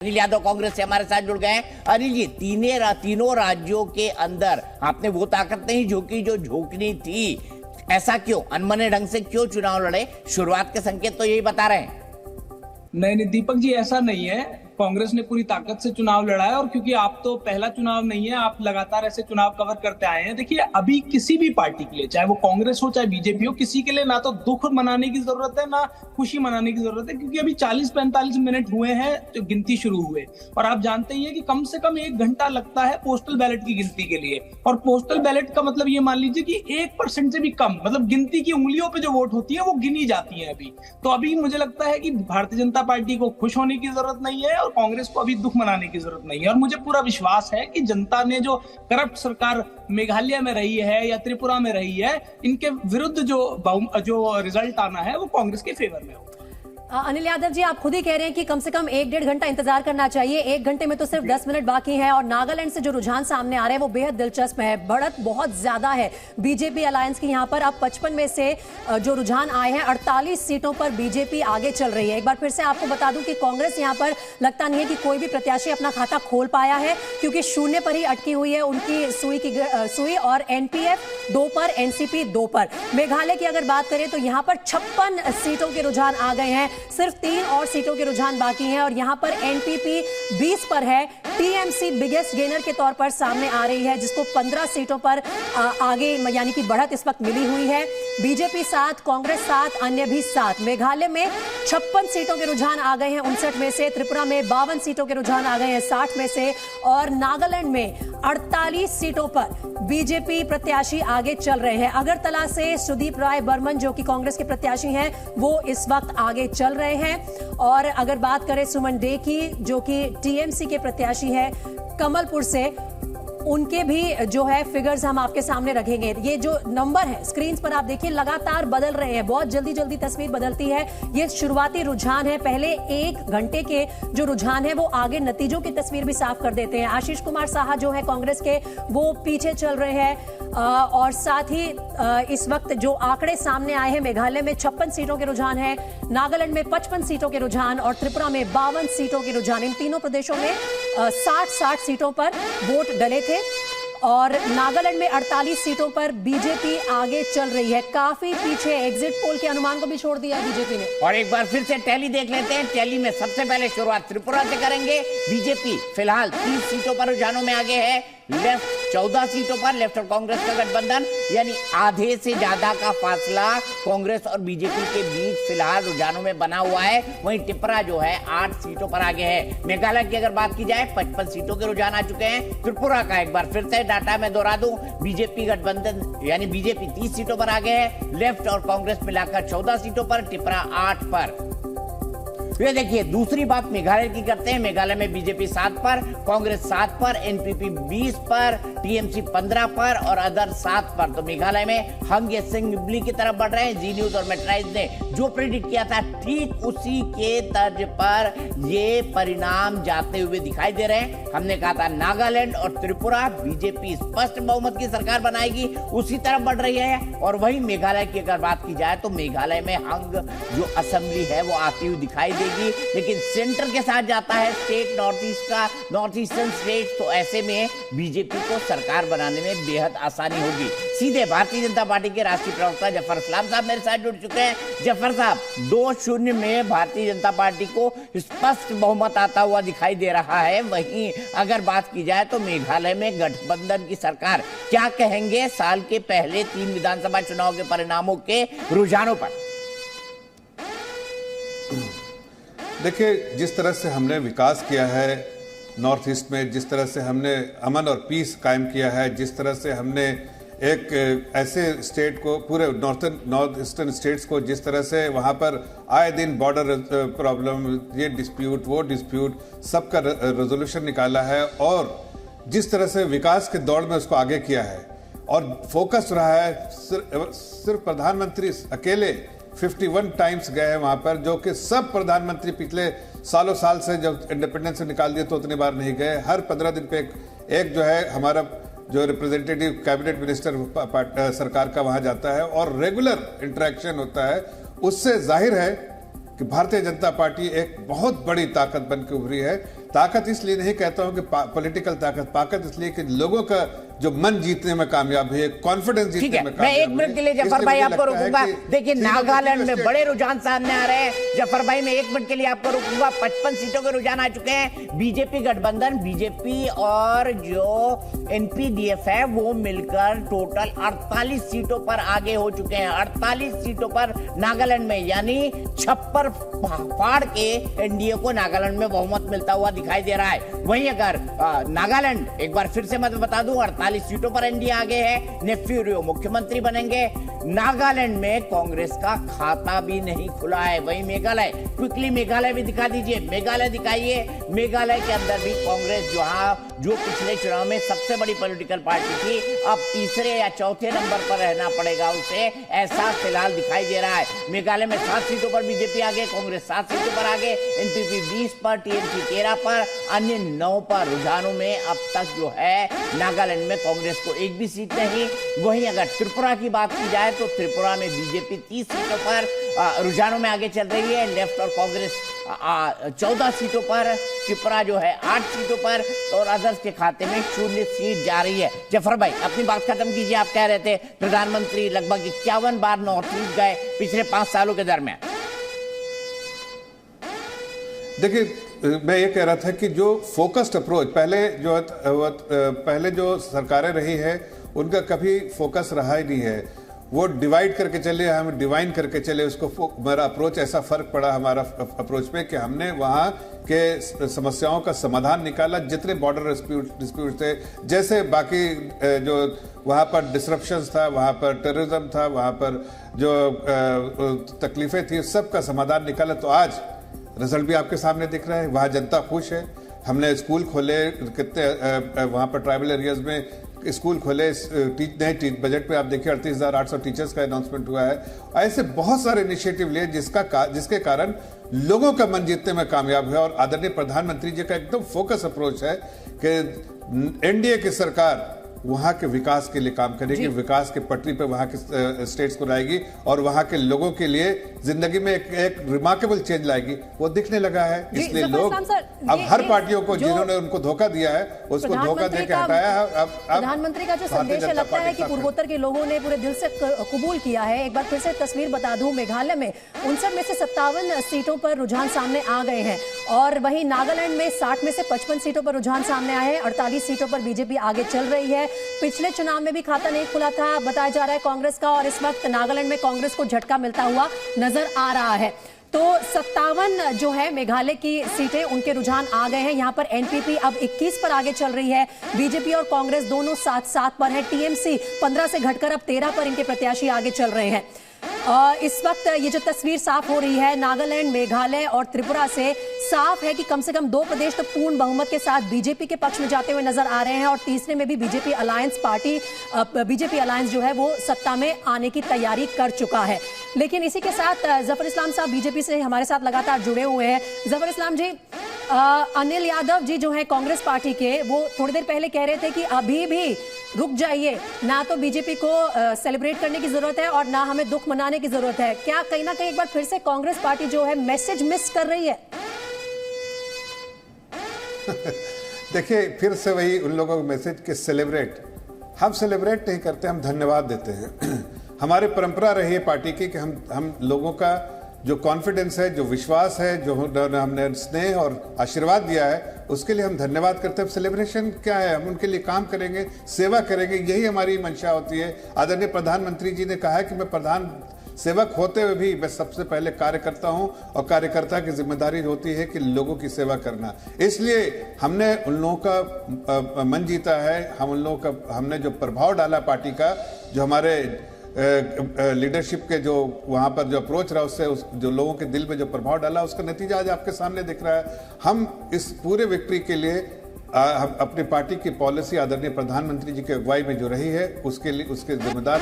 अनिल यादव कांग्रेस से हमारे साथ जुड़ गए हैं। अनिल जी, तीनों राज्यों के अंदर आपने वो ताकत नहीं झोंकी जो झोंकनी थी, ऐसा क्यों? अनमने ढंग से क्यों चुनाव लड़े? शुरुआत के संकेत तो यही बता रहे हैं। नहीं दीपक जी, ऐसा नहीं है। कांग्रेस ने पूरी ताकत से चुनाव लड़ा है, और क्योंकि आप तो पहला चुनाव नहीं है, आप लगातार ऐसे चुनाव कवर करते आए हैं। देखिए, अभी किसी भी पार्टी के लिए, चाहे वो कांग्रेस हो चाहे बीजेपी हो, किसी के लिए ना तो दुख मनाने की जरूरत है ना खुशी मनाने की जरूरत है, क्योंकि अभी 40-45 मिनट हुए हैं जो गिनती शुरू हुए, और आप जानते ही हैं कि कम से कम 1 घंटा लगता है पोस्टल बैलेट की गिनती के लिए। और पोस्टल बैलेट का मतलब ये मान लीजिए कि 1% से भी कम, मतलब गिनती की उंगलियों पे जो वोट होती है वो गिनी जाती है अभी। तो अभी मुझे लगता है कि भारतीय जनता पार्टी को खुश होने की जरूरत नहीं है और कांग्रेस को अभी दुख मनाने की जरूरत नहीं है। और मुझे पूरा विश्वास है कि जनता ने जो करप्ट सरकार मेघालय में रही है या त्रिपुरा में रही है, इनके विरुद्ध जो रिजल्ट आना है वो कांग्रेस के फेवर में हो। अनिल यादव जी, आप खुद ही कह रहे हैं कि कम से कम 1-1.5 घंटा इंतजार करना चाहिए। 1 घंटे में तो सिर्फ 10 मिनट बाकी हैं, और नागालैंड से जो रुझान सामने आ रहे हैं वो बेहद दिलचस्प है। बढ़त बहुत ज्यादा है बीजेपी अलायंस की यहाँ पर। अब 55 में से जो रुझान आए हैं, 48 सीटों पर बीजेपी आगे चल रही है। एक बार फिर से आपको बता दूं कि कांग्रेस यहाँ पर लगता नहीं है कि कोई भी प्रत्याशी अपना खाता खोल पाया है, क्योंकि 0 पर ही अटकी हुई है उनकी सुई, और एनपीएफ 2 पर, एनसीपी 2 पर। मेघालय की अगर बात करें तो यहाँ पर 56 सीटों के रुझान आ गए हैं, सिर्फ 3 और सीटों के रुझान बाकी हैं, और यहां पर एनपीपी 20 पर है। टीएमसी बिगेस्ट गेनर के तौर पर सामने आ रही है, जिसको 15 सीटों पर आगे यानी कि बढ़त इस वक्त मिली हुई है। बीजेपी 7, कांग्रेस 7, अन्य भी 7। मेघालय में 56 सीटों के रुझान आ गए हैं 59 में से। त्रिपुरा में 52 सीटों के रुझान आ गए हैं 60 में से, और नागालैंड में 48 सीटों पर बीजेपी प्रत्याशी आगे चल रहे हैं। अगरतला से सुदीप राय बर्मन, जो कि कांग्रेस के प्रत्याशी हैं, वो इस वक्त आगे चल रहे हैं। और अगर बात करें सुमन डे की, जो कि टीएमसी के प्रत्याशी है कमलपुर से, उनके भी जो है फिगर्स हम आपके सामने रखेंगे। ये जो नंबर है स्क्रीन पर आप देखिए, लगातार बदल रहे हैं, बहुत जल्दी जल्दी तस्वीर बदलती है। ये शुरुआती रुझान है, पहले 1 घंटे के जो रुझान है वो आगे नतीजों की तस्वीर भी साफ कर देते हैं। आशीष कुमार साहा जो है कांग्रेस के, वो पीछे चल रहे हैं, और साथ ही इस वक्त जो आंकड़े सामने आए हैं, मेघालय में 56 सीटों के रुझान है, नागालैंड में 55 सीटों के रुझान, और त्रिपुरा में 52 सीटों के रुझान। इन तीनों प्रदेशों में 60-60 सीटों पर वोट डले थे, और नागालैंड में 48 सीटों पर बीजेपी आगे चल रही है, काफी पीछे। एग्जिट पोल के अनुमान को भी छोड़ दिया बीजेपी ने। और एक बार फिर से टैली देख लेते हैं। टैली में सबसे पहले शुरुआत त्रिपुरा से करेंगे। बीजेपी फिलहाल 30 सीटों पर रुझानों में आगे है, लेफ्ट 14 सीटों पर, लेफ्ट और कांग्रेस का गठबंधन, यानी आधे से ज्यादा का फासला कांग्रेस और बीजेपी के बीच फिलहाल रुझानों में बना हुआ है। वहीं त्रिपुरा जो है 8 सीटों पर आगे है। मेघालय की अगर बात की जाए, 55 सीटों के रुझान आ चुके हैं। त्रिपुरा का एक बार फिर से डाटा मैं दोहरा दूं, बीजेपी गठबंधन यानी बीजेपी 30 सीटों पर आगे है, लेफ्ट और कांग्रेस मिलाकर 14 सीटों पर, त्रिपुरा 8 पर। ये देखिए, दूसरी बात मेघालय की करते हैं। मेघालय में बीजेपी 7 पर, कांग्रेस 7 पर, एनपीपी 20 पर, टीएमसी 15 पर और अदर 7 पर। तो मेघालय में हम ये सिंगली की तरफ बढ़ रहे हैं। जी न्यूज और मेट्राइज ने जो प्रेडिक्ट किया था, ठीक उसी के तर्ज पर ये परिणाम जाते हुए दिखाई दे रहे हैं। हमने कहा था नागालैंड और त्रिपुरा बीजेपी स्पष्ट बहुमत की सरकार बनाएगी, उसी तरफ बढ़ रही है। और वही मेघालय की अगर बात की जाए तो मेघालय में हंग जो असेंबली है वो आती हुई दिखाई देगी, लेकिन सेंटर के साथ जाता है स्टेट नॉर्थ ईस्ट का, नॉर्थ ईस्टर्न स्टेट, तो ऐसे में बीजेपी को सरकार बनाने में बेहद आसानी होगी। सीधे भारतीय जनता पार्टी के राष्ट्रीय प्रवक्ता जफर इस्लाम साहब मेरे साथ जुड़ चुके हैं। जफर साहब, 2-0 में भारतीय जनता पार्टी को स्पष्ट बहुमत आता हुआ दिखाई दे रहा है। वहीं अगर बात की जाए तो मेघालय में गठबंधन की सरकार, क्या कहेंगे साल के पहले 3 विधानसभा चुनाव के परिणामों के रुझानों पर? देखिए, जिस तरह से हमने विकास किया है नॉर्थ ईस्ट में, जिस तरह से हमने अमन और पीस कायम किया है, जिस तरह से हमने एक ऐसे स्टेट को, पूरे नॉर्थ ईस्टर्न स्टेट्स को, जिस तरह से वहाँ पर आए दिन बॉर्डर प्रॉब्लम, ये डिस्प्यूट वो डिस्प्यूट, सबका रेजोल्यूशन निकाला है, और जिस तरह से विकास के दौड़ में उसको आगे किया है, और फोकस रहा है सिर्फ प्रधानमंत्री अकेले 51 टाइम्स गए हैं वहां पर, जो कि सब प्रधानमंत्री पिछले सालों साल से जब इंडिपेंडेंस से निकाल दिए तो उतनी बार नहीं गए। हर 15 दिन पे एक जो है हमारा जो रिप्रेजेंटेटिव कैबिनेट मिनिस्टर सरकार का वहां जाता है और रेगुलर इंटरेक्शन होता है। उससे जाहिर है कि भारतीय जनता पार्टी एक बहुत बड़ी ताकत बन के उभरी है, ताकत इसलिए नहीं कहता हूं कि पॉलिटिकल ताकत इसलिए कि लोगों का जो मन जीतने में कामयाब है, कॉन्फिडेंस जीतने में कामयाब है। मैं एक मिनट के लिए जफर भाई आपको रोकूंगा। देखिए नागालैंड में बड़े रुझान सामने आ रहे हैं। जफर भाई मैं एक मिनट के लिए आपको रोकूंगा। 55 सीटों के रुझान आ चुके हैं। बीजेपी गठबंधन, बीजेपी और जो एनपीडीएफ है वो मिलकर टोटल 48 सीटों पर आगे हो चुके हैं। 48 सीटों पर नागालैंड में, यानी छप्पर फाड़ के एनडीए को नागालैंड में बहुमत मिलता हुआ दिखाई दे रहा है। वहीं अगर नागालैंड, एक बार फिर से मैं बता दूं, 48 सीटों पर एनडीए आगे है। नेफ्यू रियो मुख्यमंत्री बनेंगे। नागालैंड में कांग्रेस का खाता भी नहीं खुला है। वहीं मेघालय, क्विकली मेघालय भी दिखा दीजिए। मेघालय दिखाइए। मेघालय के अंदर भी कांग्रेस जो पिछले चुनाव में सबसे बड़ी पॉलिटिकल पार्टी थी, अब तीसरे या चौथे नंबर पर रहना पड़ेगा उसे, ऐसा फिलहाल दिखाई दे रहा है। मेघालय में 7 सीटों पर बीजेपी आगे, कांग्रेस 7 सीटों पर आगे, एनपीपी 20 पर, टीएमसी 13 पर, अन्य 9 पर। रुझानों में अब तक जो है नागालैंड में कांग्रेस को एक भी सीट नहीं। वहीं अगर त्रिपुरा की बात की जाए तो त्रिपुरा में बीजेपी 30 सीटों पर रुझानों में आगे चल रही है। लेफ्ट और कांग्रेस 14 सीटों पर, त्रिपुरा जो है 8 सीटों पर, और अदर्स के खाते में 0 सीट जा रही है। जफर भाई अपनी बात खत्म कीजिए। आप कह रहे थे प्रधानमंत्री लगभग 51 बार नॉर्थ ईस्ट गए पिछले 5 सालों के दरमियान। देखिए मैं ये कह रहा था कि जो फोकस्ड अप्रोच पहले जो सरकारें रही है उनका कभी फोकस रहा ही नहीं है। वो डिवाइड करके चले, हम डिवाइन करके चले। उसको हमारा अप्रोच ऐसा फर्क पड़ा हमारा अप्रोच पे कि हमने वहाँ के समस्याओं का समाधान निकाला। जितने बॉर्डर डिस्प्यूट थे, जैसे बाकी जो वहाँ पर डिसरप्शंस था, वहाँ पर टेररिज्म था, वहाँ पर जो तकलीफें थी, सबका समाधान निकाला। तो आज रिजल्ट भी आपके सामने दिख रहा है। वहाँ जनता खुश है। हमने स्कूल खोले, कितने वहाँ पर ट्राइबल एरियाज में स्कूल खोले। नए बजट पे आप देखिए 38,800 टीचर्स का अनाउंसमेंट हुआ है। ऐसे बहुत सारे इनिशिएटिव लिए जिसके कारण लोगों का मन जीतने में कामयाब है। और आदरणीय प्रधानमंत्री जी का एकदम फोकस अप्रोच है कि एनडीए की सरकार वहां के विकास के लिए काम करेगी, विकास के पटरी पे वहां के स्टेट्स को लाएगी और वहां के लोगों के लिए जिंदगी में एक रिमार्केबल चेंज लाएगी। वो दिखने लगा है। इसलिए लोग अब हर पार्टियों को जिन्होंने उनको धोखा दिया है उसको धोखा देकर हटाया है। अब प्रधानमंत्री का जो संदेश है, लगता है कि पूर्वोत्तर के लोगों ने पूरे दिल से कबूल किया है। एक बार फिर से तस्वीर बता दूं, मेघालय में 59 में से 57 सीटों पर रुझान सामने आ गए हैं, और वहीं नागालैंड में 60 में से 55 सीटों पर रुझान सामने आए हैं। 48 सीटों पर बीजेपी आगे चल रही है। पिछले चुनाव में भी खाता नहीं खुला था बताया जा रहा है कांग्रेस का, और इस वक्त नागालैंड में कांग्रेस को झटका मिलता हुआ नजर आ रहा है। तो 57 जो है मेघालय की सीटें, उनके रुझान आ गए हैं। यहाँ पर एनपीपी अब 21 पर आगे चल रही है। बीजेपी और कांग्रेस दोनों 7-7 पर है। टीएमसी 15 से घटकर अब 13 पर इनके प्रत्याशी आगे चल रहे हैं। इस वक्त ये जो तस्वीर साफ हो रही है नागालैंड, मेघालय और त्रिपुरा से, साफ है कि कम से कम 2 प्रदेश तो पूर्ण बहुमत के साथ बीजेपी के पक्ष में जाते हुए नजर आ रहे हैं, और तीसरे में भी बीजेपी अलायंस जो है वो सत्ता में आने की तैयारी कर चुका है। लेकिन इसी के साथ जफर इस्लाम साहब बीजेपी से हमारे साथ लगातार जुड़े हुए हैं। जफर इस्लाम जी, अनिल यादव जी जो है कांग्रेस पार्टी के, वो थोड़ी देर पहले कह रहे थे कि अभी भी रुक जाइए, ना तो बीजेपी को सेलिब्रेट करने की जरूरत है और ना हमें दुख मनाने की जरूरत है। क्या कहीं ना कहीं एक बार फिर से कांग्रेस पार्टी जो है मैसेज मिस कर रही है? देखिए फिर से वही उन लोगों का मैसेज कि सेलिब्रेट, हम सेलिब्रेट नहीं करते, हम धन्यवाद देते हैं। हमारी परंपरा रही है पार्टी की कि हम लोगों का जो कॉन्फिडेंस है, जो विश्वास है, जो हमने स्नेह और आशीर्वाद दिया है, उसके लिए हम धन्यवाद करते हैं। सेलिब्रेशन क्या है? हम उनके लिए काम करेंगे, सेवा करेंगे, यही हमारी मंशा होती है। आदरणीय प्रधानमंत्री जी ने कहा है कि मैं प्रधान सेवक होते हुए भी मैं सबसे पहले कार्यकर्ता हूं, और कार्यकर्ता की जिम्मेदारी होती है कि लोगों की सेवा करना। इसलिए हमने उन लोगों का मन जीता है। हमने जो प्रभाव डाला पार्टी का, जो हमारे लीडरशिप के जो वहां पर जो अप्रोच रहा, उससे जो लोगों के दिल में जो प्रभाव डाला, उसका नतीजा आज आपके सामने दिख रहा है। हम इस पूरे विक्ट्री के लिए हम अपनी पार्टी की पॉलिसी आदरणीय प्रधानमंत्री जी की अगुवाई में जो रही है उसके लिए उसके जिम्मेदार